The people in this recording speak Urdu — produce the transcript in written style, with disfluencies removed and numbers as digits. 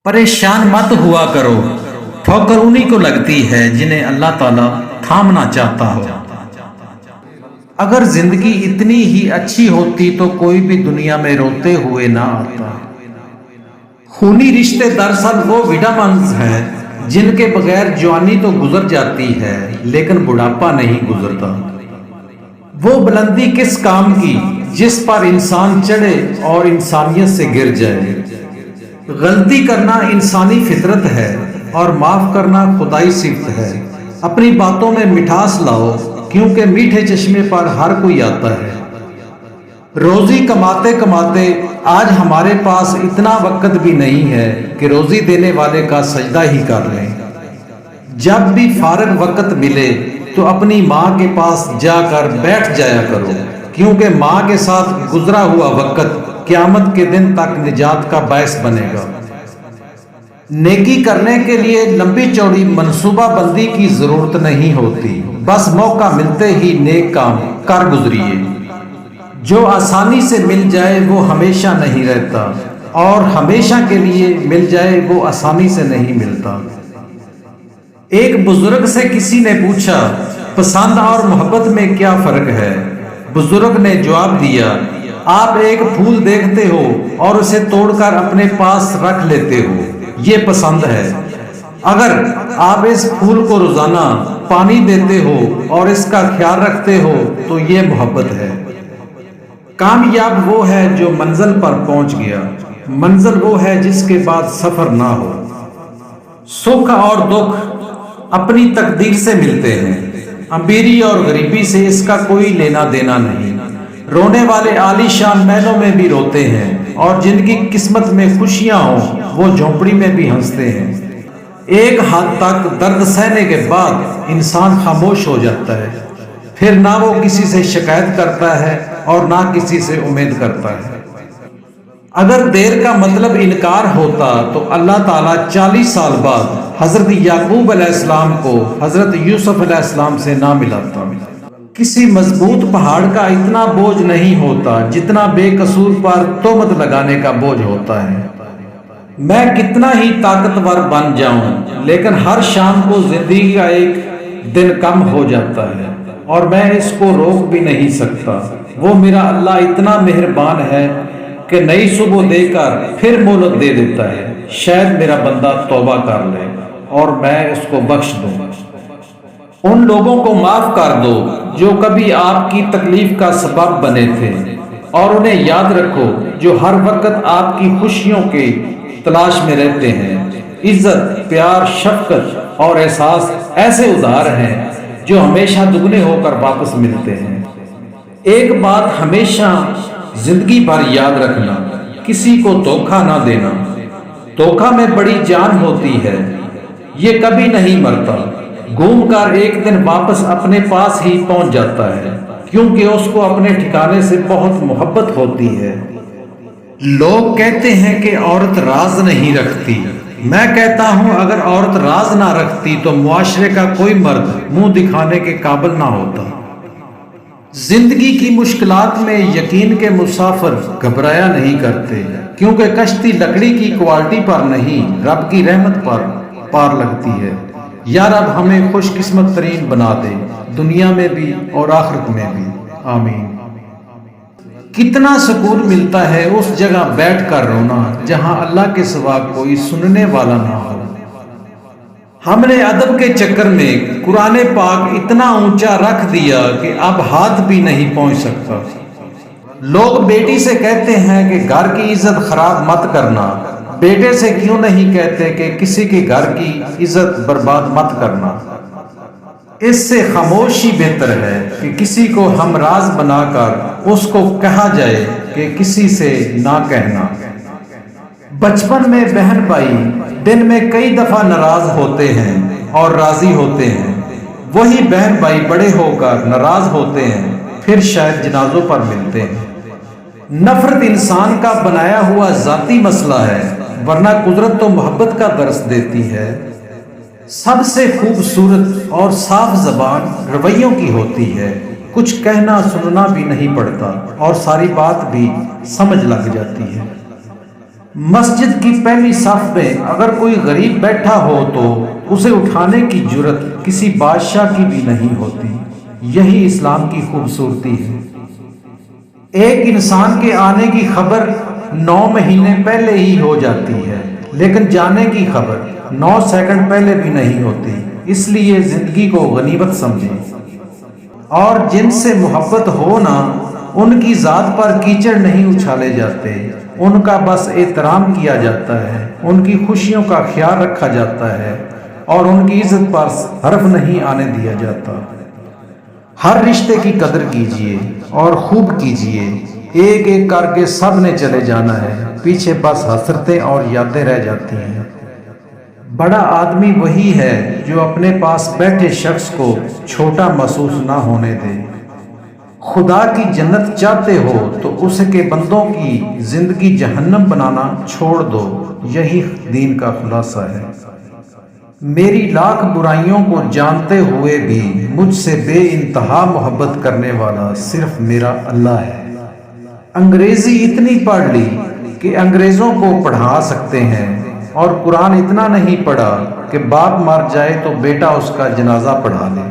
پریشان مت ہوا کرو، ٹھوکر انہی کو لگتی ہے جنہیں اللہ تعالیٰ تھامنا چاہتا ہو۔ اگر زندگی اتنی ہی اچھی ہوتی تو کوئی بھی دنیا میں روتے ہوئے نہ آتا۔ خونی رشتے دراصل وہ وٹامنز ہیں جن کے بغیر جوانی تو گزر جاتی ہے لیکن بڑھاپا نہیں گزرتا۔ وہ بلندی کس کام کی جس پر انسان چڑھے اور انسانیت سے گر جائے۔ غلطی کرنا انسانی فطرت ہے اور معاف کرنا خدائی صفت ہے۔ اپنی باتوں میں مٹھاس لاؤ کیونکہ میٹھے چشمے پر ہر کوئی آتا ہے۔ روزی کماتے کماتے آج ہمارے پاس اتنا وقت بھی نہیں ہے کہ روزی دینے والے کا سجدہ ہی کر لیں۔ جب بھی فارغ وقت ملے تو اپنی ماں کے پاس جا کر بیٹھ جایا کرو کیونکہ ماں کے ساتھ گزرا ہوا وقت قیامت کے دن تک نجات کا باعث بنے گا۔ نیکی کرنے کے لیے لمبی چوڑی منصوبہ بندی کی ضرورت نہیں ہوتی، بس موقع ملتے ہی نیک کام کر گزریے۔ جو آسانی سے مل جائے وہ ہمیشہ نہیں رہتا اور ہمیشہ کے لیے مل جائے وہ آسانی سے نہیں ملتا۔ ایک بزرگ سے کسی نے پوچھا پسند اور محبت میں کیا فرق ہے؟ بزرگ نے جواب دیا، آپ ایک پھول دیکھتے ہو اور اسے توڑ کر اپنے پاس رکھ لیتے ہو، یہ پسند ہے۔ اگر آپ اس پھول کو روزانہ پانی دیتے ہو اور اس کا خیال رکھتے ہو تو یہ محبت ہے۔ کامیاب وہ ہے جو منزل پر پہنچ گیا، منزل وہ ہے جس کے بعد سفر نہ ہو۔ سکھ اور دکھ اپنی تقدیر سے ملتے ہیں، امیری اور غریبی سے اس کا کوئی لینا دینا نہیں۔ رونے والے عالی شان محلوں میں بھی روتے ہیں اور جن کی قسمت میں خوشیاں ہوں وہ جھونپڑی میں بھی ہنستے ہیں۔ ایک حد تک درد سہنے کے بعد انسان خاموش ہو جاتا ہے، پھر نہ وہ کسی سے شکایت کرتا ہے اور نہ کسی سے امید کرتا ہے۔ اگر دیر کا مطلب انکار ہوتا تو اللہ تعالیٰ 40 سال بعد حضرت یعقوب علیہ السلام کو حضرت یوسف علیہ السلام سے نہ ملاتا۔ کسی مضبوط پہاڑ کا اتنا بوجھ نہیں ہوتا جتنا بے قصور پر تہمت لگانے کا بوجھ ہوتا ہے۔ میں کتنا ہی طاقتور بن جاؤں لیکن ہر شام کو زندگی کا ایک دن کم ہو جاتا ہے اور میں اس کو روک بھی نہیں سکتا۔ وہ میرا اللہ اتنا مہربان ہے کہ نئی صبح دے کر پھر مہلت دے دیتا ہے، شاید میرا بندہ توبہ کر لے اور میں اس کو بخش دوں۔ ان لوگوں کو معاف کر دو جو کبھی آپ کی تکلیف کا سبب بنے تھے اور انہیں یاد رکھو جو ہر وقت آپ کی خوشیوں کے تلاش میں رہتے ہیں۔ عزت، پیار، شفقت اور احساس ایسے ادھار ہیں جو ہمیشہ دگنے ہو کر واپس ملتے ہیں۔ ایک بات ہمیشہ زندگی بھر یاد رکھنا، کسی کو دھوکہ نہ دینا۔ دھوکہ میں بڑی جان ہوتی ہے، یہ کبھی نہیں مرتا، گھوم کر ایک دن واپس اپنے پاس ہی پہنچ جاتا ہے کیونکہ اس کو اپنے ٹھکانے سے بہت محبت ہوتی ہے۔ لوگ کہتے ہیں کہ عورت راز نہیں رکھتی، میں کہتا ہوں اگر عورت راز نہ رکھتی تو معاشرے کا کوئی مرد منہ دکھانے کے قابل نہ ہوتا۔ زندگی کی مشکلات میں یقین کے مسافر گھبرایا نہیں کرتے کیونکہ کشتی لکڑی کی کوالٹی پر نہیں رب کی رحمت پر پار لگتی ہے۔ یا رب ہمیں خوش قسمت ترین بنا دے، دنیا میں بھی اور آخرت میں بھی، آمین۔ کتنا سکون ملتا ہے اس جگہ بیٹھ کر رونا جہاں اللہ کے سوا کوئی سننے والا نہ ہو۔ ہم نے ادب کے چکر میں قرآن پاک اتنا اونچا رکھ دیا کہ اب ہاتھ بھی نہیں پہنچ سکتا۔ لوگ بیٹی سے کہتے ہیں کہ گھر کی عزت خراب مت کرنا، بیٹے سے کیوں نہیں کہتے کہ کسی کے گھر کی عزت برباد مت کرنا؟ اس سے خاموشی بہتر ہے کہ کسی کو ہم راز بنا کر اس کو کہا جائے کہ کسی سے نہ کہنا۔ بچپن میں بہن بھائی دن میں کئی دفعہ ناراض ہوتے ہیں اور راضی ہوتے ہیں، وہی بہن بھائی بڑے ہو کر ناراض ہوتے ہیں پھر شاید جنازوں پر ملتے ہیں۔ نفرت انسان کا بنایا ہوا ذاتی مسئلہ ہے ورنہ قدرت تو محبت کا درس دیتی ہے۔ سب سے خوبصورت اور صاف زبان رویوں کی ہوتی ہے، کچھ کہنا سننا بھی نہیں پڑتا اور ساری بات بھی سمجھ لگ جاتی ہے۔ مسجد کی پہلی صف میں اگر کوئی غریب بیٹھا ہو تو اسے اٹھانے کی جرت کسی بادشاہ کی بھی نہیں ہوتی۔ یہی اسلام کی خوبصورتی ہے۔ ایک انسان کے آنے کی خبر 9 مہینے پہلے ہی ہو جاتی ہے، لیکن جانے کی خبر 9 سیکنڈ پہلے بھی نہیں ہوتی۔ اس لیے زندگی کو غنیمت سمجھیں، اور جن سے محبت ہو نا، ان کی ذات پر کیچڑ نہیں اچھالے جاتے، ان کا بس احترام کیا جاتا ہے، ان کی خوشیوں کا خیال رکھا جاتا ہے، اور ان کی عزت پر حرف نہیں آنے دیا جاتا۔ ہر رشتے کی قدر کیجئے اور خوب کیجئے، ایک ایک کر کے سب نے چلے جانا ہے، پیچھے بس حسرتیں اور یادیں رہ جاتی ہیں۔ بڑا آدمی وہی ہے جو اپنے پاس بیٹھے شخص کو چھوٹا محسوس نہ ہونے دے۔ خدا کی جنت چاہتے ہو تو اس کے بندوں کی زندگی جہنم بنانا چھوڑ دو، یہی دین کا خلاصہ ہے۔ میری لاکھ برائیوں کو جانتے ہوئے بھی مجھ سے بے انتہا محبت کرنے والا صرف میرا اللہ ہے۔ انگریزی اتنی پڑھ لی کہ انگریزوں کو پڑھا سکتے ہیں، اور قرآن اتنا نہیں پڑھا کہ باپ مر جائے تو بیٹا اس کا جنازہ پڑھا لے۔